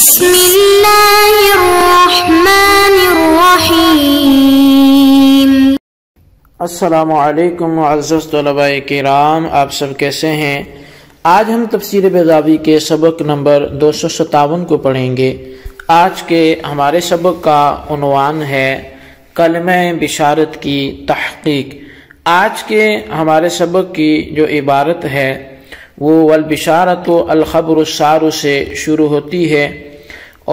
بسم اللہ الرحمن الرحیم۔ السلام علیکم معزز طلباء کرام، آپ سب کیسے ہیں؟ آج ہم تفسیر بیضاوی کے سبق نمبر 257 کو پڑھیں گے۔ آج کے ہمارے سبق کا عنوان ہے کلمہ بشارت کی تحقیق۔ آج کے ہمارے سبق کی جو عبارت ہے وہ والبشارۃ الخبر السار سے شروع ہوتی ہے،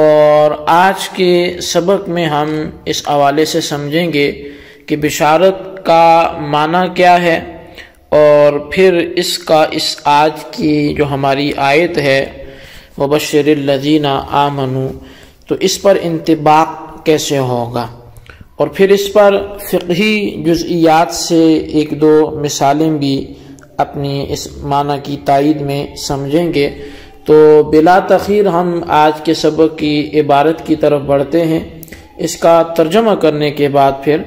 اور آج کے سبق میں ہم اس حوالے سے سمجھیں گے کہ بشارت کا معنی کیا ہے، اور پھر اس آج کی جو ہماری آیت ہے وبشر الذین آمنوا، تو اس پر انطباق کیسے ہوگا، اور پھر اس پر فقہی جزئیات سے ایک دو مثالیں بھی اپنی اس معنی کی تائید میں سمجھیں گے۔ تو بلا تاخیر ہم آج کے سبق کی عبارت کی طرف بڑھتے ہیں۔ اس کا ترجمہ کرنے کے بعد پھر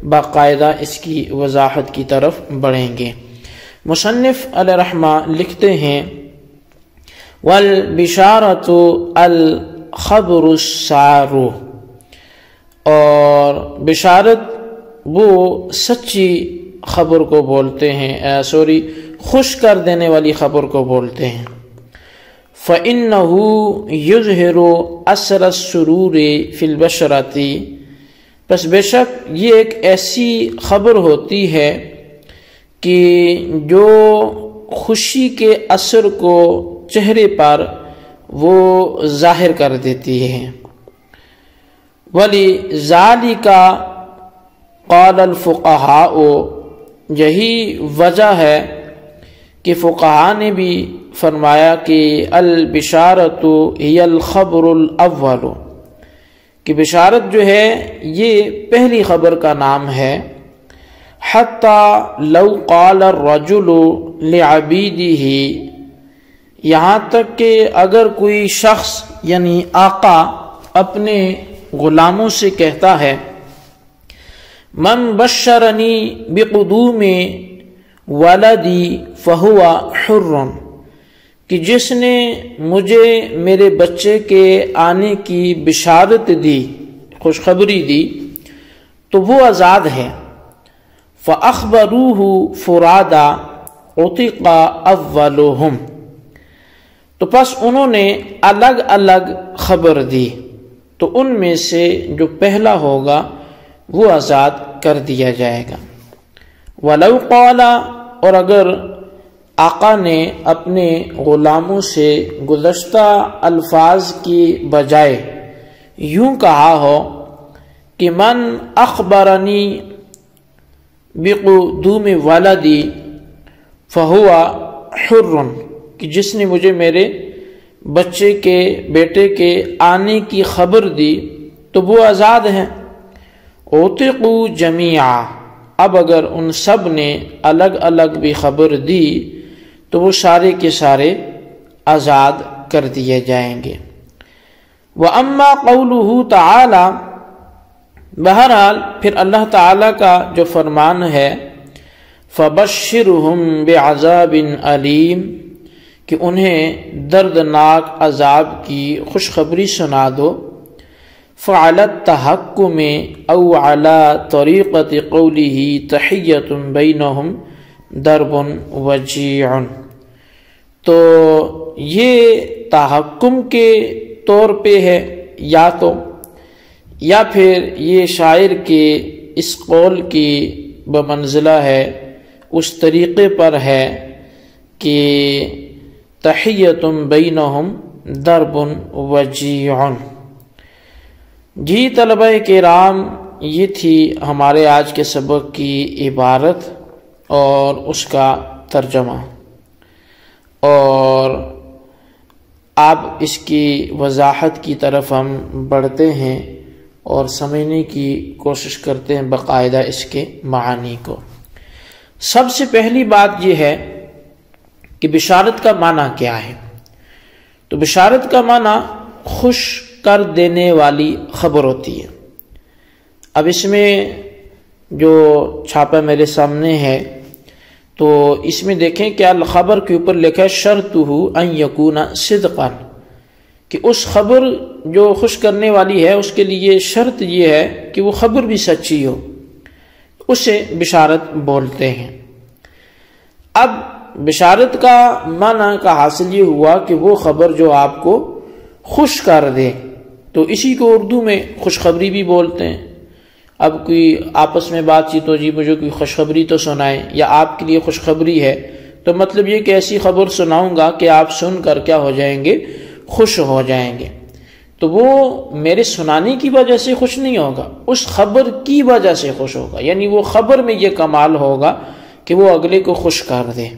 باقاعدہ اس کی وضاحت کی طرف بڑھیں گے۔ مصنف علیہ رحمہ لکھتے ہیں والبشارۃ الخبر السار، اور بشارت وہ سچی خبر کو بولتے ہیں، خوش کر دینے والی خبر کو بولتے ہیں۔ فَإِنَّهُ يُظْهِرُ أَثْرَ السُّرُورِ فِي الْبَشْرَةِ، پس بے شک یہ ایک ایسی خبر ہوتی ہے کہ جو خوشی کے اثر کو چہرے پر وہ ظاہر کر دیتی ہے۔ وَلِذَلِكَ قَالَ الْفُقَهَاءُ، یہی وجہ ہے کہ فقہاء نے بھی فرمایا کہ البشارۃ ہی الخبر الاول، کہ بشارت جو ہے یہ پہلی خبر کا نام ہے۔ حتی لو قال الرجل لعبیدہ، یہاں تک کہ اگر کوئی شخص یعنی آقا اپنے غلاموں سے کہتا ہے من بشرنی بقدوم ولدی فہو حر، کہ جس نے مجھے میرے بچے کے آنے کی بشارت دی، خوشخبری دی، تو وہ آزاد ہے۔ فَأَخْبَرُوهُ فُرَادًا عُتِقَ أَوَّلُهُمْ، تو پس انہوں نے الگ الگ خبر دی، تو ان میں سے جو پہلا ہوگا وہ آزاد کر دیا جائے گا۔ وَلَوْ قَالَ، اور اگر آقا نے اپنے غلاموں سے گزشتہ الفاظ کی بجائے یوں کہا ہو کہ من اخبرنی بقدوم ولدی فہو حر، کہ جس نے مجھے میرے بچے کے بیٹے کے آنے کی خبر دی تو وہ آزاد ہیں۔ عُتِقُوا جَمِيعًا، اب اگر ان سب نے الگ الگ بھی خبر دی تو وہ سارے کے سارے آزاد کر دیے جائیں گے۔ وَأَمَّا قَوْلُهُ تَعَالَى، بہرحال پھر اللہ تعالیٰ کا جو فرمان ہے فَبَشِّرْهُمْ بِعَذَابٍ أَلِيمٍ، کہ انہیں دردناک عذاب کی خوشخبری سنا دو۔ فَعَلَى التَّحَكُّمِ أَوْ عَلَى طَرِيقَةِ قَوْلِهِ تَحِيَّةٌ بَيْنَهُمْ ضَرْبٌ وَجِيعٌ، تو یہ تحکم کے طور پہ ہے یا پھر یہ شاعر کے اس قول کی بمنزلہ ہے، اس طریقے پر ہے کہ تحیۃ بینہم ضرب وجیع۔ جی طلبہ کرام، یہ تھی ہمارے آج کے سبق کی عبارت اور اس کا ترجمہ، اور اب اس کی وضاحت کی طرف ہم بڑھتے ہیں اور سمجھنے کی کوشش کرتے ہیں باقاعدہ اس کے معانی کو۔ سب سے پہلی بات یہ ہے کہ بشارت کا معنی کیا ہے؟ تو بشارت کا معنی خوش کر دینے والی خبر ہوتی ہے۔ اب اس میں جو چھاپا میرے سامنے ہے تو اس میں دیکھیں کہ الخبر کے اوپر لکھا ہے شرطہ ان یکون صدقا، کہ اس خبر جو خوش کرنے والی ہے اس کے لیے شرط یہ ہے کہ وہ خبر بھی سچی ہو، اسے بشارت بولتے ہیں۔ اب بشارت کا معنی کا حاصل یہ ہوا کہ وہ خبر جو آپ کو خوش کر دے، تو اسی کو اردو میں خوشخبری بھی بولتے ہیں۔ اب کوئی آپس میں بات چیت ہو، جی مجھے کوئی خوشخبری تو سنائیں، یا آپ کے لیے خوشخبری ہے، تو مطلب یہ کہ ایسی خبر سناؤں گا کہ آپ سن کر کیا ہو جائیں گے، خوش ہو جائیں گے۔ تو وہ میرے سنانے کی وجہ سے خوش نہیں ہوگا، اس خبر کی وجہ سے خوش ہوگا، یعنی وہ خبر میں یہ کمال ہوگا کہ وہ اگلے کو خوش کر دے۔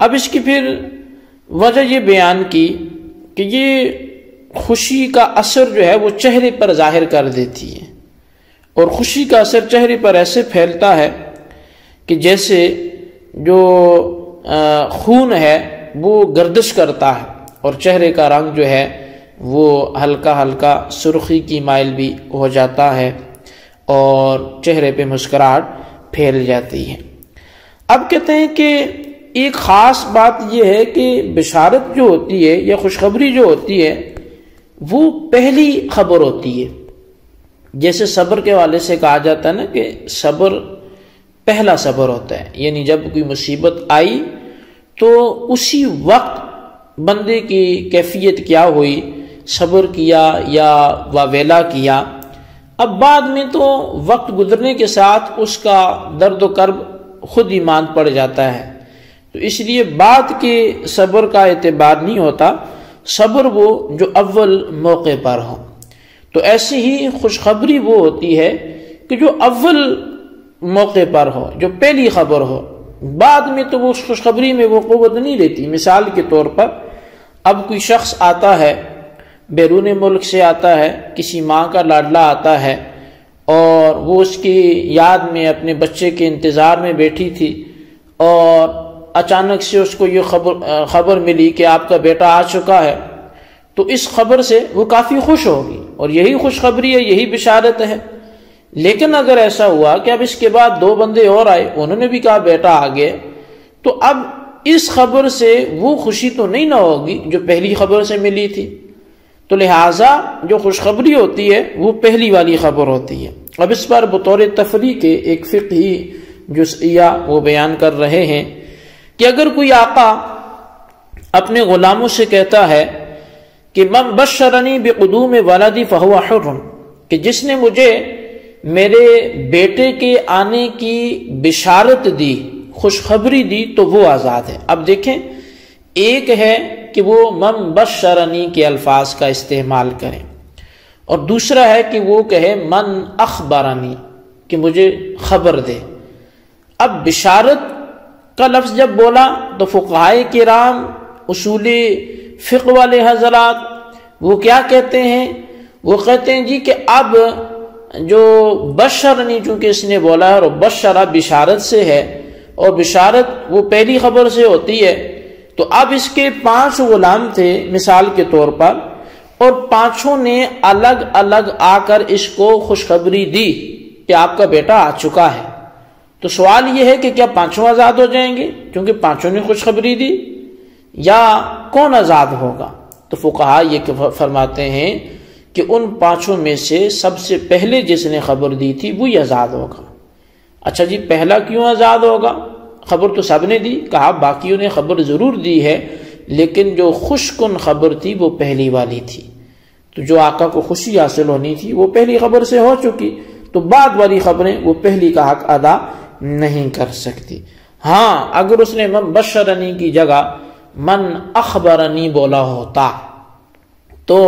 اب اس کی پھر وجہ یہ بیان کی کہ یہ خوشی کا اثر جو ہے وہ چہرے پر ظاہر کر دیتی ہے، اور خوشی کا اثر چہرے پر ایسے پھیلتا ہے کہ جیسے جو خون ہے وہ گردش کرتا ہے، اور چہرے کا رنگ جو ہے وہ ہلکا ہلکا سرخی کی مائل بھی ہو جاتا ہے، اور چہرے پہ مسکراہٹ پھیل جاتی ہے۔ اب کہتے ہیں کہ ایک خاص بات یہ ہے کہ بشارت جو ہوتی ہے یا خوشخبری جو ہوتی ہے وہ پہلی خبر ہوتی ہے۔ جیسے صبر کے حوالے سے کہا جاتا ہے نا کہ صبر پہلا صبر ہوتا ہے، یعنی جب کوئی مصیبت آئی تو اسی وقت بندے کی کیفیت کیا ہوئی، صبر کیا یا واویلا کیا۔ اب بعد میں تو وقت گزرنے کے ساتھ اس کا درد و کرب خود ہی مان پڑ جاتا ہے، تو اس لیے بعد کے صبر کا اعتبار نہیں ہوتا، صبر وہ جو اول موقع پر ہو۔ تو ایسی ہی خوشخبری وہ ہوتی ہے کہ جو اول موقع پر ہو، جو پہلی خبر ہو، بعد میں تو وہ خوشخبری میں وہ قوت نہیں رہتی۔ مثال کے طور پر اب کوئی شخص آتا ہے، بیرون ملک سے آتا ہے، کسی ماں کا لاڈلا آتا ہے، اور وہ اس کی یاد میں اپنے بچے کے انتظار میں بیٹھی تھی، اور اچانک سے اس کو یہ خبر ملی کہ آپ کا بیٹا آ چکا ہے، تو اس خبر سے وہ کافی خوش ہوگی، اور یہی خوشخبری ہے، یہی بشارت ہے۔ لیکن اگر ایسا ہوا کہ اب اس کے بعد 2 بندے اور آئے، انہوں نے بھی کہا بیٹا آ گیا، تو اب اس خبر سے وہ خوشی تو نہیں نہ ہوگی جو پہلی خبر سے ملی تھی۔ تو لہٰذا جو خوشخبری ہوتی ہے وہ پہلی والی خبر ہوتی ہے۔ اب اس پر بطور تفریح کے ایک فقہی جزئیہ وہ بیان کر رہے ہیں کہ اگر کوئی آقا اپنے غلاموں سے کہتا ہے کہ من بشرنی بقدوم ولدی فہو حر، کہ جس نے مجھے میرے بیٹے کے آنے کی بشارت دی، خوشخبری دی، تو وہ آزاد ہے۔ اب دیکھیں، ایک ہے کہ وہ من بشرنی کے الفاظ کا استعمال کریں، اور دوسرا ہے کہ وہ کہے من اخبرنی، کہ مجھے خبر دے۔ اب بشارت کا لفظ جب بولا تو فقہائے کرام، اصول فقہ والے حضرات وہ کیا کہتے ہیں؟ وہ کہتے ہیں جی کہ اب جو بشرنی چونکہ اس نے بولا ہے، اور بشرہ بشارت سے ہے، اور بشارت وہ پہلی خبر سے ہوتی ہے، تو اب اس کے 5 غلام تھے مثال کے طور پر، اور 5 نے الگ الگ آ کر اس کو خوشخبری دی کہ آپ کا بیٹا آ چکا ہے۔ تو سوال یہ ہے کہ کیا 5 آزاد ہو جائیں گے کیونکہ 5 نے خوشخبری دی، یا کون آزاد ہوگا؟ تو فقہا یہ فرماتے ہیں کہ ان 5 میں سے سب سے پہلے جس نے خبر دی تھی وہی آزاد ہوگا۔ اچھا جی، پہلا کیوں آزاد ہوگا؟ خبر تو سب نے دی، کہا باقیوں نے خبر ضرور دی ہے، لیکن جو خوش کن خبر تھی وہ پہلی والی تھی، تو جو آقا کو خوشی حاصل ہونی تھی وہ پہلی خبر سے ہو چکی، تو بعد والی خبریں وہ پہلی کا حق ادا نہیں کر سکتی۔ ہاں، اگر اس نے من بشرنی کی جگہ من اخبرنی بولا ہوتا، تو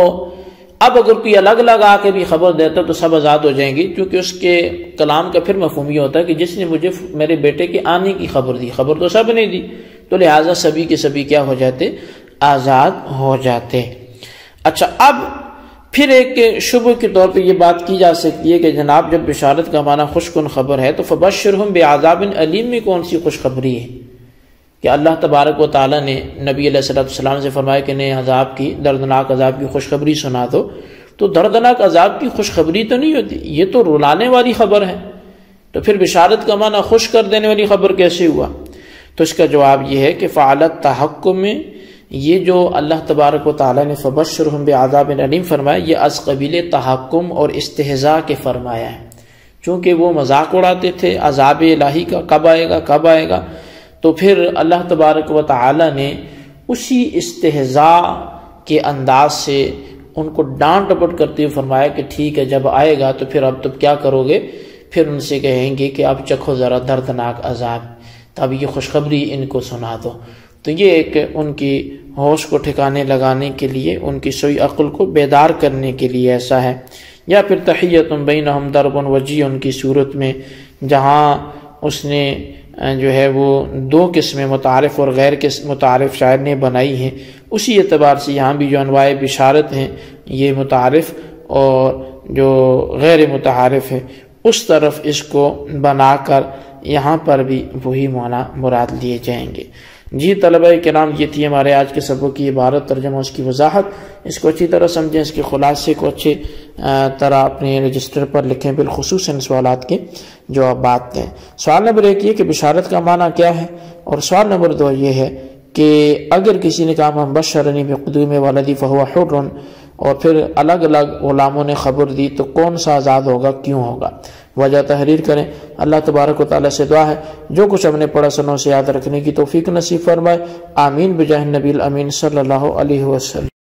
اب اگر کوئی الگ الگ آ کے بھی خبر دیتا تو سب آزاد ہو جائیں گی، کیونکہ اس کے کلام کا پھر مفہوم یہ ہوتا ہے کہ جس نے مجھے میرے بیٹے کے آنے کی خبر دی، خبر تو سب نے دی، تو لہٰذا سبھی کے سبھی کیا ہو جاتے؟ آزاد ہو جاتے۔ اچھا، اب پھر ایک شبہ کے طور پہ یہ بات کی جا سکتی ہے کہ جناب جب بشارت کا معنی خوش کن خبر ہے تو فبشرہم بعذاب علیم میں کون سی خوشخبری ہے؟ کہ اللہ تبارک و تعالیٰ نے نبی علیہ السلام سے فرمایا کہ نئے عذاب کی، دردناک عذاب کی خوشخبری سنا دو، تو دردناک عذاب کی خوشخبری تو نہیں ہوتی، یہ تو رلانے والی خبر ہے، تو پھر بشارت کا معنی خوش کر دینے والی خبر کیسے ہوا؟ تو اس کا جواب یہ ہے کہ فعلت تحکم یہ جو اللہ تبارک و تعالیٰ نے فبشرہم بعذاب علیم فرمایا، یہ از قبیل تحکم اور استہزاء کے فرمایا ہے، چونکہ وہ مذاق اڑاتے تھے عذاب الہی کا کب آئے گا کب آئے گا، تو پھر اللہ تبارک و تعالیٰ نے اسی استہزاء کے انداز سے ان کو ڈانٹ ڈپٹ کرتے ہوئے فرمایا کہ ٹھیک ہے جب آئے گا تو پھر اب تم کیا کرو گے، پھر ان سے کہیں گے کہ اب چکھو ذرا دردناک عذاب، تب یہ خوشخبری ان کو سنا دو۔ تو یہ ایک ان کی ہوش کو ٹھکانے لگانے کے لیے، ان کی سوئی عقل کو بیدار کرنے کے لیے ایسا ہے۔ یا پھر تحیۃ بینہم درب وجیع کی صورت میں، جہاں اس نے جو ہے وہ دو قسمیں متعارف اور غیر متعارف شاعر نے بنائی ہیں، اسی اعتبار سے یہاں بھی جو انواع بشارت ہیں یہ متعارف اور جو غیر متعارف ہے اس طرف اس کو بنا کر یہاں پر بھی وہی معنی مراد لیے جائیں گے۔ جی طلبہ کرام، یہ تھی ہمارے آج کے سبق کی عبارت، ترجمہ اس کی وضاحت، اس کو اچھی طرح سمجھیں، اس کے خلاصے کو اچھی طرح اپنے رجسٹر پر لکھیں، بالخصوص ان سوالات کے جوابات دیں۔ سوال نمبر 1 یہ کہ بشارت کا معنی کیا ہے، اور سوال نمبر 2 یہ ہے کہ اگر کسی نے کہا من بشرنی بقدوم ولدی فہو حر، اور پھر الگ الگ غلاموں نے خبر دی تو کون سا آزاد ہوگا، کیوں ہوگا، وجہ تحریر کریں۔ اللہ تبارک و تعالیٰ سے دعا ہے جو کچھ ہم نے پڑھا سنوں سے یاد رکھنے کی توفیق نصیب فرمائے، آمین بجاہ نبی الامین صلی اللہ علیہ وسلم۔